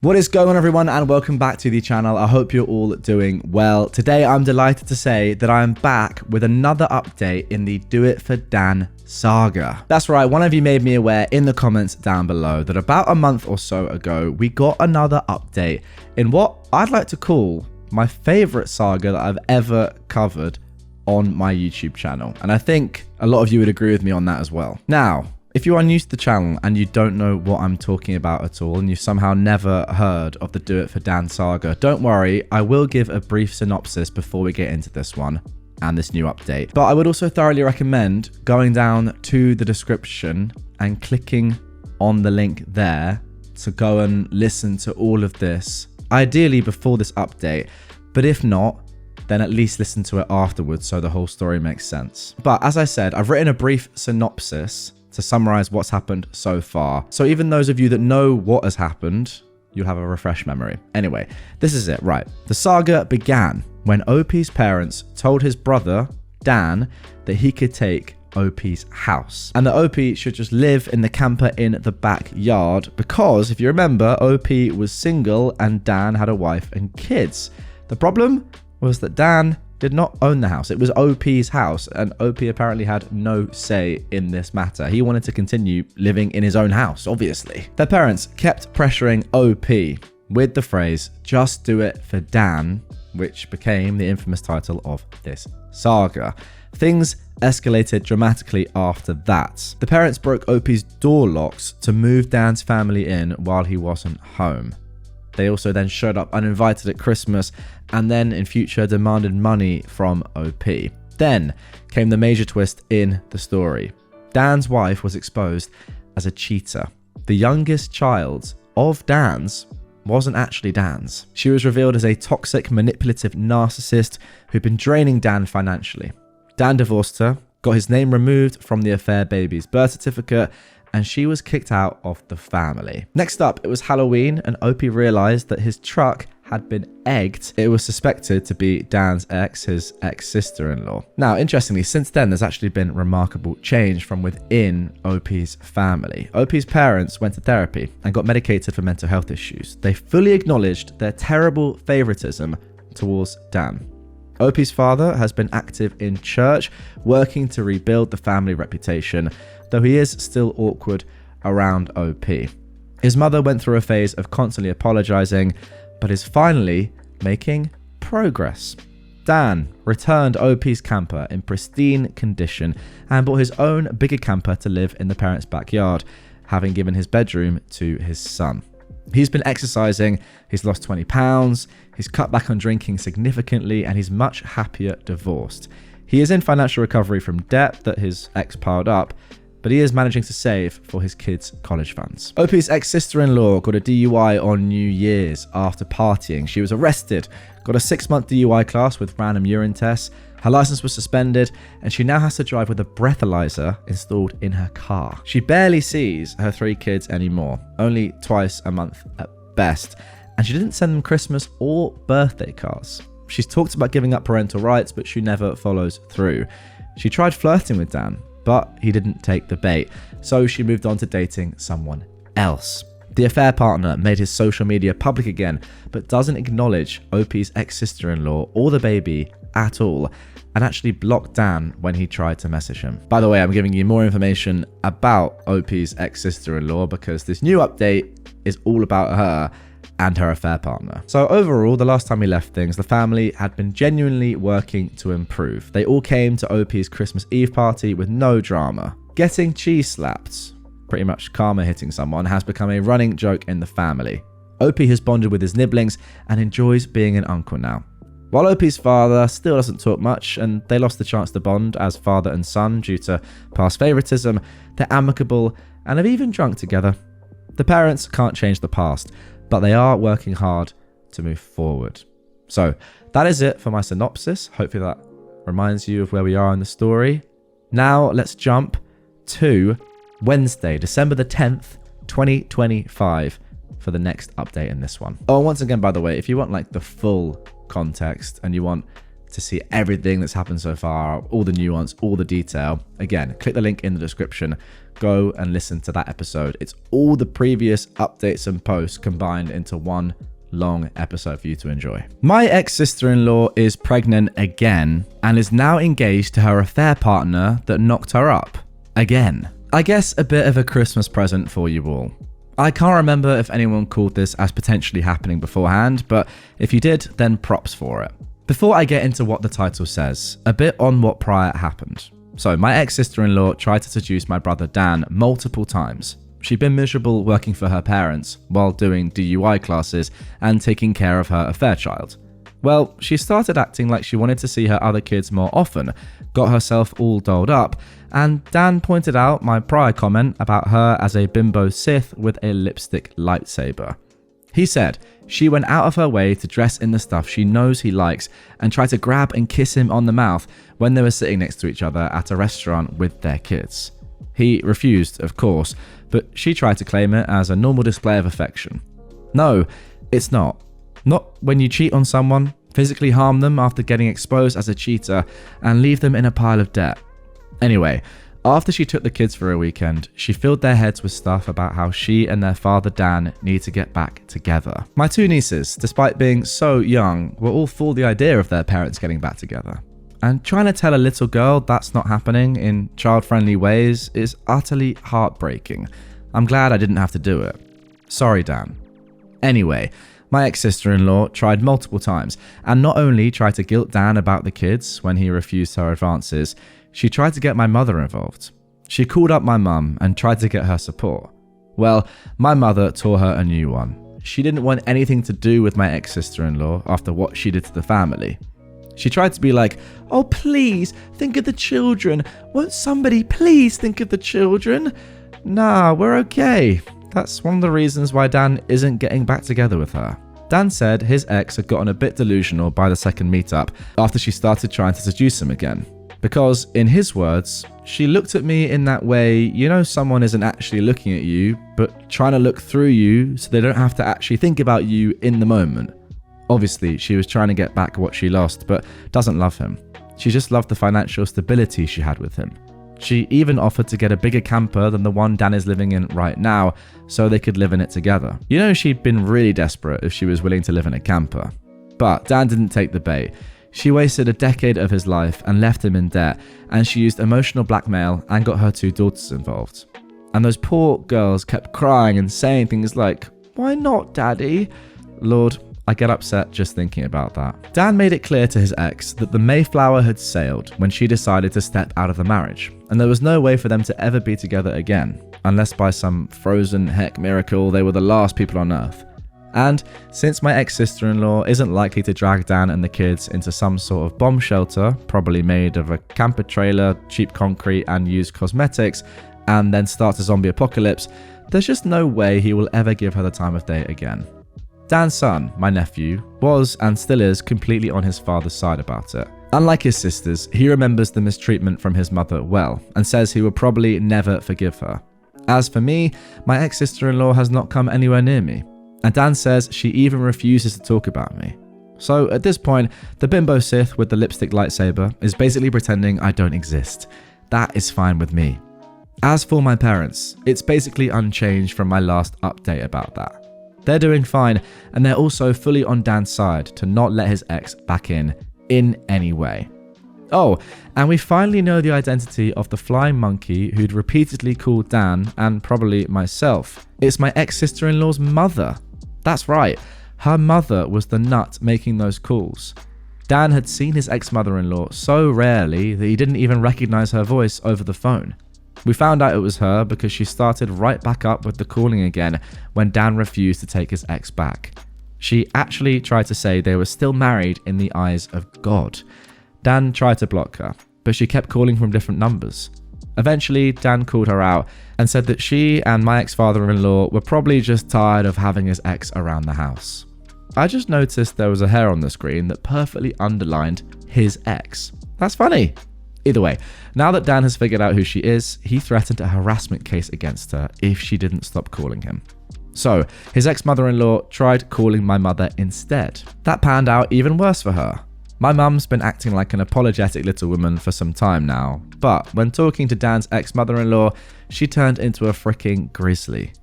What is going on, everyone, and welcome back to the channel. I hope you're all doing well. Today I'm delighted to say that I'm back with another update in the Do It for Dan saga. That's right, one of you made me aware in the comments down below that about a month or so ago we got another update in what I'd like to call my favorite saga that I've ever covered on my YouTube channel, and I think a lot of you would agree with me on that as well. Now, if you are new to the channel and you don't know what I'm talking about at all, and you've somehow never heard of the Do It for Dan saga, don't worry, I will give a brief synopsis before we get into this one and this new update. But I would also thoroughly recommend going down to the description and clicking on the link there to go and listen to all of this, ideally before this update, but if not, then at least listen to it afterwards so the whole story makes sense. But as I said, I've written a brief synopsis to summarize what's happened so far. So even those of you that know what has happened, you'll have a refreshed memory. Anyway, this is it, right? The saga began when OP's parents told his brother, Dan, that he could take OP's house and that OP should just live in the camper in the backyard because, if you remember, OP was single and Dan had a wife and kids. The problem was that Dan did not own the house. It was OP's house, and OP apparently had no say in this matter. He wanted to continue living in his own house, obviously. Their parents kept pressuring OP with the phrase, "Just do it for Dan," which became the infamous title of this saga. Things escalated dramatically after that. The parents broke OP's door locks to move Dan's family in while he wasn't home. They also then showed up uninvited at Christmas and then in future demanded money from OP. Then came the major twist in the story. Dan's wife was exposed as a cheater. The youngest child of Dan's wasn't actually Dan's. She was revealed as a toxic, manipulative narcissist who'd been draining Dan financially. Dan divorced her, got his name removed from the affair baby's birth certificate, and she was kicked out of the family. Next up, it was Halloween, and OP realized that his truck had been egged. It was suspected to be Dan's ex, his ex-sister-in-law. Now, interestingly, since then, there's actually been remarkable change from within OP's family. OP's parents went to therapy and got medicated for mental health issues. They fully acknowledged their terrible favoritism towards Dan. OP's father has been active in church, working to rebuild the family reputation, though he is still awkward around OP. His mother went through a phase of constantly apologizing, but is finally making progress. Dan returned OP's camper in pristine condition and bought his own bigger camper to live in the parents' backyard, having given his bedroom to his son. He's been exercising, he's lost 20 pounds, he's cut back on drinking significantly, and he's much happier divorced. He is in financial recovery from debt that his ex piled up, but he is managing to save for his kids' college funds. OP's ex-sister-in-law got a DUI on New Year's after partying. She was arrested, got a 6-month DUI class with random urine tests, her license was suspended, and she now has to drive with a breathalyzer installed in her car. She barely sees her 3 kids anymore, only twice a month at best, and she didn't send them Christmas or birthday cards. She's talked about giving up parental rights, but she never follows through. She tried flirting with Dan, but he didn't take the bait, so she moved on to dating someone else. The affair partner made his social media public again, but doesn't acknowledge OP's ex-sister-in-law or the baby at all, and actually blocked Dan when he tried to message him. By the way, I'm giving you more information about OP's ex-sister-in-law because this new update is all about her and her affair partner. So overall, the last time we left things, the family had been genuinely working to improve. They all came to OP's Christmas Eve party with no drama. Getting cheese slapped, pretty much karma hitting someone, has become a running joke in the family. OP has bonded with his nibblings and enjoys being an uncle now. While OP's father still doesn't talk much, and they lost the chance to bond as father and son due to past favoritism, they're amicable and have even drunk together. The parents can't change the past, but they are working hard to move forward. So that is it for my synopsis. Hopefully that reminds you of where we are in the story. Now let's jump to Wednesday, December the 10th, 2025 for the next update in this one. Oh, and once again, by the way, if you want like the full context and you want to see everything that's happened so far, all the nuance, all the detail, again, click the link in the description. Go and listen to that episode. It's all the previous updates and posts combined into one long episode for you to enjoy. My ex-sister-in-law is pregnant again and is now engaged to her affair partner that knocked her up again. I guess a bit of a Christmas present for you all. I can't remember if anyone called this as potentially happening beforehand, but if you did, then props for it. Before I get into what the title says, a bit on what prior happened. So my ex-sister-in-law tried to seduce my brother Dan multiple times. She'd been miserable working for her parents while doing DUI classes and taking care of her affair child. Well, she started acting like she wanted to see her other kids more often, got herself all dolled up, and Dan pointed out my prior comment about her as a bimbo Sith with a lipstick lightsaber. He said she went out of her way to dress in the stuff she knows he likes and try to grab and kiss him on the mouth when they were sitting next to each other at a restaurant with their kids. He refused, of course, but she tried to claim it as a normal display of affection. No, it's not. Not when you cheat on someone, physically harm them after getting exposed as a cheater, and leave them in a pile of debt. Anyway, after she took the kids for a weekend, she filled their heads with stuff about how she and their father Dan need to get back together. My two nieces, despite being so young, were all for the idea of their parents getting back together. And trying to tell a little girl that's not happening in child-friendly ways is utterly heartbreaking. I'm glad I didn't have to do it. Sorry, Dan. Anyway, my ex-sister-in-law tried multiple times, and not only tried to guilt Dan about the kids when he refused her advances, she tried to get my mother involved. She called up my mum and tried to get her support. Well, my mother tore her a new one. She didn't want anything to do with my ex-sister-in-law after what she did to the family. She tried to be like, "Oh, please, think of the children. Won't somebody please think of the children?" Nah, we're okay. That's one of the reasons why Dan isn't getting back together with her. Dan said his ex had gotten a bit delusional by the second meetup after she started trying to seduce him again. Because, in his words, she looked at me in that way, you know, someone isn't actually looking at you, but trying to look through you so they don't have to actually think about you in the moment. Obviously, she was trying to get back what she lost, but doesn't love him. She just loved the financial stability she had with him. She even offered to get a bigger camper than the one Dan is living in right now, so they could live in it together. You know, she'd been really desperate if she was willing to live in a camper. But Dan didn't take the bait. She wasted a decade of his life and left him in debt, and she used emotional blackmail and got her two daughters involved. And those poor girls kept crying and saying things like, "Why not, Daddy?" Lord, I get upset just thinking about that. Dan made it clear to his ex that the Mayflower had sailed when she decided to step out of the marriage, and there was no way for them to ever be together again, unless by some frozen heck miracle they were the last people on earth. And since my ex-sister-in-law isn't likely to drag Dan and the kids into some sort of bomb shelter, probably made of a camper trailer, cheap concrete and used cosmetics, and then start a zombie apocalypse, there's just no way he will ever give her the time of day again. Dan's son, my nephew, was and still is completely on his father's side about it. Unlike his sisters, he remembers the mistreatment from his mother well, and says he will probably never forgive her. As for me, my ex-sister-in-law has not come anywhere near me. And Dan says she even refuses to talk about me. So at this point, the bimbo Sith with the lipstick lightsaber is basically pretending I don't exist. That is fine with me. As for my parents, it's basically unchanged from my last update about that. They're doing fine, and they're also fully on Dan's side to not let his ex back in any way. Oh, and we finally know the identity of the flying monkey who'd repeatedly called Dan and probably myself. It's my ex-sister-in-law's mother. That's right, her mother was the nut making those calls. Dan had seen his ex-mother-in-law so rarely that he didn't even recognize her voice over the phone. We found out it was her because she started right back up with the calling again when Dan refused to take his ex back. She actually tried to say they were still married in the eyes of God. Dan tried to block her, but she kept calling from different numbers. Eventually, Dan called her out and said that she and my ex-father-in-law were probably just tired of having his ex around the house. I just noticed there was a hair on the screen that perfectly underlined his ex. That's funny. Either way, now that Dan has figured out who she is, he threatened a harassment case against her if she didn't stop calling him. So, his ex-mother-in-law tried calling my mother instead. That panned out even worse for her. My mum's been acting like an apologetic little woman for some time now, but when talking to Dan's ex-mother-in-law, she turned into a freaking grizzly.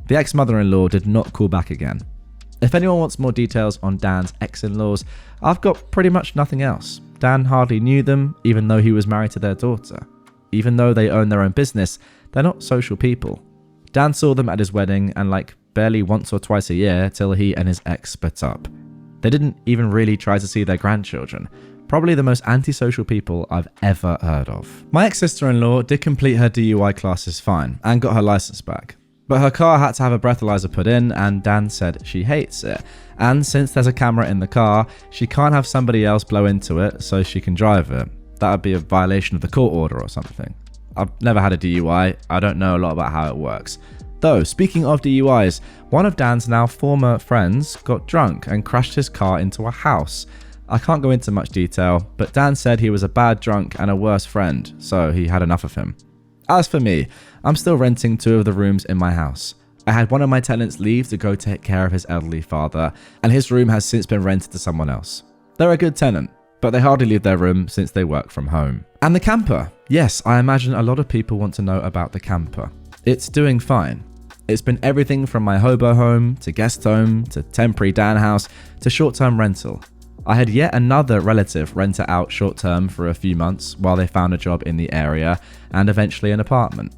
The ex-mother-in-law did not call back again. If anyone wants more details on Dan's ex-in-laws, I've got pretty much nothing else. Dan hardly knew them, even though he was married to their daughter. Even though they own their own business, they're not social people. Dan saw them at his wedding and like barely once or twice a year till he and his ex split up. They didn't even really try to see their grandchildren. Probably the most antisocial people I've ever heard of. My ex-sister-in-law did complete her DUI classes fine and got her license back. But her car had to have a breathalyzer put in and Dan said she hates it. And since there's a camera in the car, she can't have somebody else blow into it so she can drive it. That would be a violation of the court order or something. I've never had a DUI. I don't know a lot about how it works. Though, speaking of DUIs, one of Dan's now former friends got drunk and crashed his car into a house. I can't go into much detail, but Dan said he was a bad drunk and a worse friend, so he had enough of him. As for me, I'm still renting 2 of the rooms in my house. I had one of my tenants leave to go take care of his elderly father, and his room has since been rented to someone else. They're a good tenant, but they hardly leave their room since they work from home. And the camper. Yes, I imagine a lot of people want to know about the camper. It's doing fine. It's been everything from my hobo home, to guest home, to temporary Dan house, to short-term rental. I had yet another relative rent it out short-term for a few months while they found a job in the area, and eventually an apartment.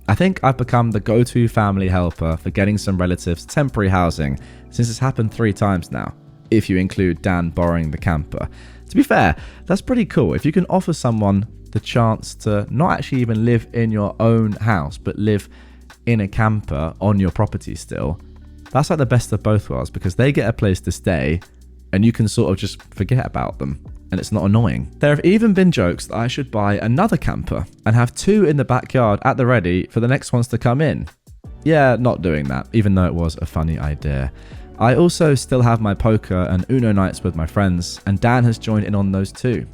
I think I've become the go-to family helper for getting some relatives temporary housing, since it's happened 3 times now, if you include Dan borrowing the camper. To be fair, that's pretty cool if you can offer someone the chance to not actually even live in your own house, but live in a camper on your property still. That's like the best of both worlds, because they get a place to stay and you can sort of just forget about them and it's not annoying. There have even been jokes that I should buy another camper and have 2 in the backyard at the ready for the next ones to come in. Yeah, not doing that, even though it was a funny idea. I also still have my poker and Uno nights with my friends, and Dan has joined in on those too.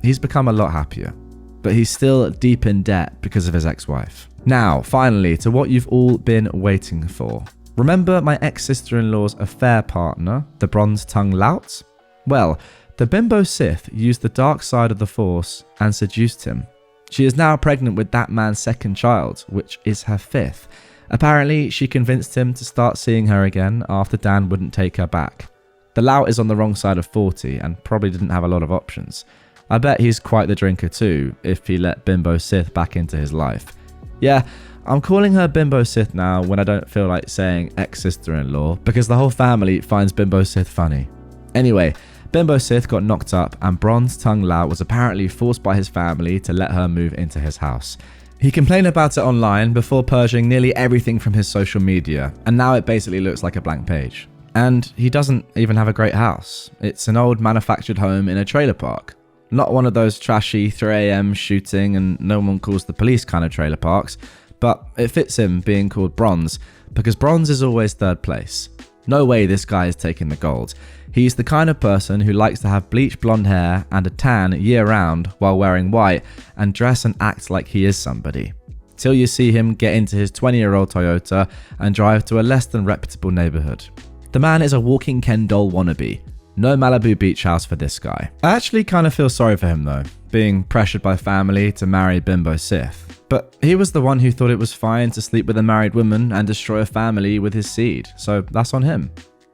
He's become a lot happier, but he's still deep in debt because of his ex-wife. Now, finally, to what you've all been waiting for. Remember my ex-sister-in-law's affair partner, the bronze-tongued lout? Well, the bimbo Sith used the dark side of the Force and seduced him. She is now pregnant with that man's 2nd child, which is her 5th. Apparently, she convinced him to start seeing her again after Dan wouldn't take her back. The lout is on the wrong side of 40 and probably didn't have a lot of options. I bet he's quite the drinker too, if he let bimbo Sith back into his life. Yeah, I'm calling her Bimbo Sith now when I don't feel like saying ex-sister-in-law, because the whole family finds Bimbo Sith funny. Anyway, Bimbo Sith got knocked up and bronze-tongued Lao was apparently forced by his family to let her move into his house. He complained about it online before purging nearly everything from his social media, and now it basically looks like a blank page. And he doesn't even have a great house. It's an old manufactured home in a trailer park. Not one of those trashy 3 a.m. shooting and no one calls the police kind of trailer parks, but it fits him being called bronze, because bronze is always 3rd place. No way this guy is taking the gold. He's the kind of person who likes to have bleached blonde hair and a tan year round while wearing white and dress and act like he is somebody. Till you see him get into his 20-year-old Toyota and drive to a less than reputable neighborhood. The man is a walking Ken doll wannabe. No Malibu beach house for this guy. I actually kind of feel sorry for him though, being pressured by family to marry Bimbo Sith. But he was the one who thought it was fine to sleep with a married woman and destroy a family with his seed, so that's on him.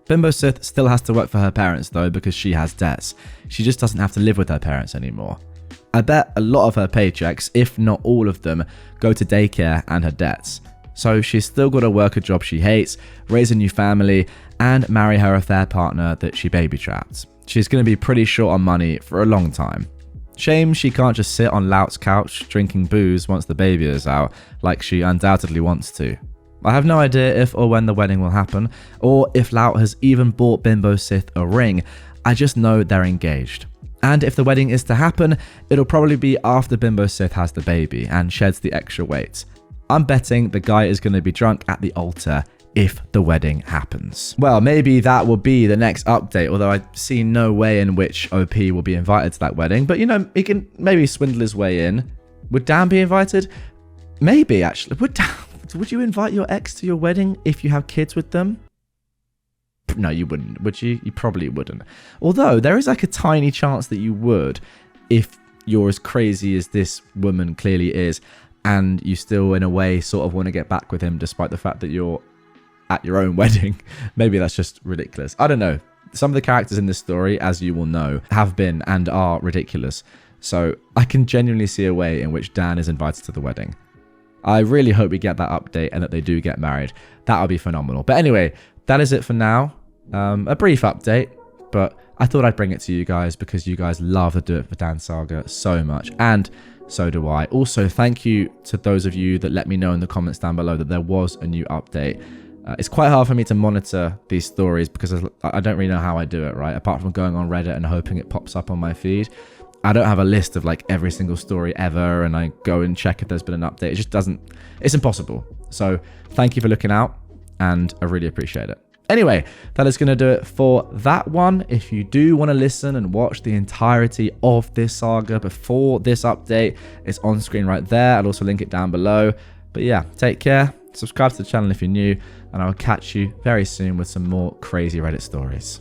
Bimbo Sith still has to work for her parents though, because she has debts. She just doesn't have to live with her parents anymore. I bet a lot of her paychecks, if not all of them, go to daycare and her debts. So she's still got to work a job she hates, raise a new family, and marry her affair partner that she baby trapped. She's going to be pretty short on money for a long time. Shame she can't just sit on Lout's couch drinking booze once the baby is out, like she undoubtedly wants to. I have no idea if or when the wedding will happen, or if Lout has even bought Bimbo Sith a ring. I just know they're engaged. And if the wedding is to happen, it'll probably be after Bimbo Sith has the baby and sheds the extra weight. I'm betting the guy is going to be drunk at the altar if the wedding happens. Well, maybe that will be the next update, although I see no way in which OP will be invited to that wedding. But, you know, he can maybe swindle his way in. Would Dan be invited? Maybe, actually. Would you invite your ex to your wedding if you have kids with them? No, you wouldn't, would you? You probably wouldn't. Although there is like a tiny chance that you would, if you're as crazy as this woman clearly is, and you still in a way sort of want to get back with him despite the fact that you're at your own wedding. Maybe that's just ridiculous. I don't know. Some of the characters in this story, as you will know, have been and are ridiculous. So I can genuinely see a way in which Dan is invited to the wedding. I really hope we get that update and that they do get married. That would be phenomenal. But anyway, that is it for now. A brief update, but I thought I'd bring it to you guys because you guys love the Do It For Dan saga so much, and so do I. Also, thank you to those of you that let me know in the comments down below that there was a new update. It's quite hard for me to monitor these stories because I don't really know how I do it, right? Apart from going on Reddit and hoping it pops up on my feed. I don't have a list of like every single story ever, and I go and check if there's been an update. It just doesn't, it's impossible. So thank you for looking out, and I really appreciate it. Anyway, that is going to do it for that one. If you do want to listen and watch the entirety of this saga before this update, it's on screen right there. I'll also link it down below. But yeah, take care. Subscribe to the channel if you're new, and I'll catch you very soon with some more crazy Reddit stories.